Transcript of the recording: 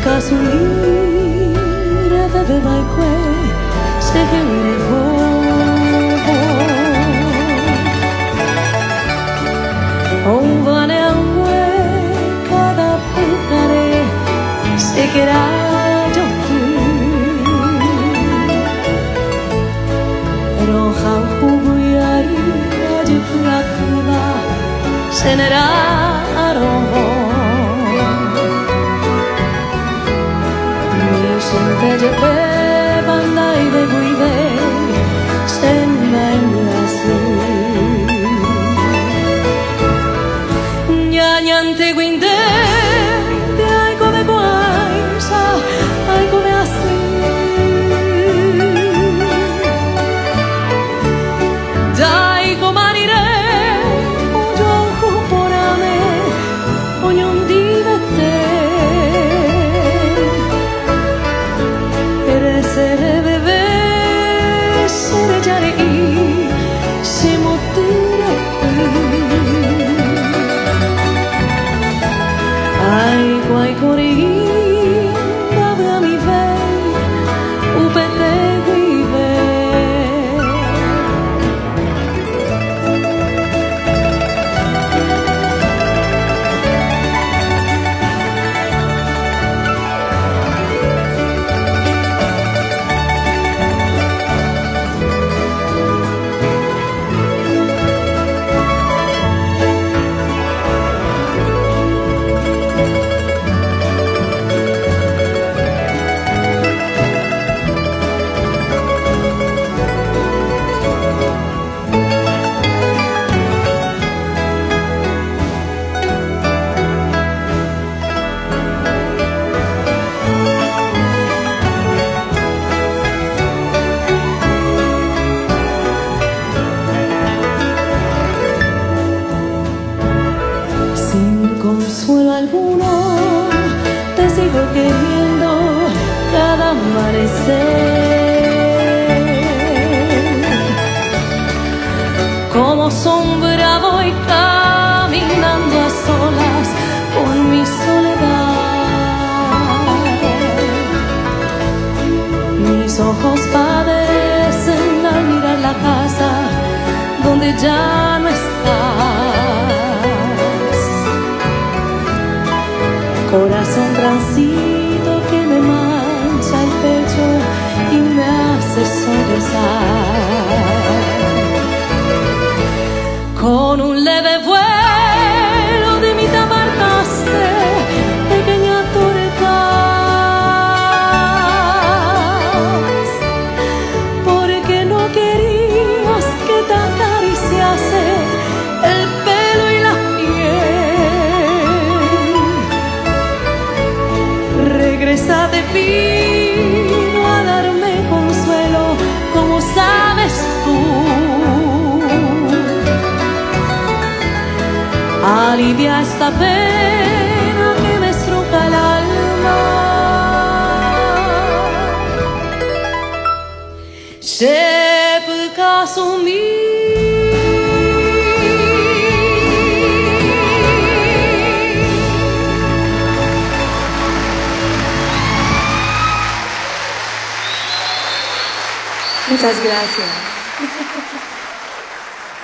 gasolina deve vai que se che mi un vane a cada pucare se che era yo tú pero jau y ahí allí la cuba se neraron Te llevé banda y de guide se me así ñañante guinde de algo de guaysa algo de así daigo manire yo porame ognuno di te Ai guai cori dove mi vei upete guive Consuelo alguno, te sigo queriendo cada amanecer. Como sombra voy caminando a solas con mi soledad. Mis ojos padecen al mirar la casa donde ya no estás. Corazón transito que me mancha el pecho y me hace sollozar. Con un leve vuelo de mi tabarcaste, pequeña torcas, porque no querías que te acariciase el pelo y la regresa de vino a darme consuelo, como sabes tú. Alivia esta pena que me estroca el alma. Sepa sumir. Muchas gracias.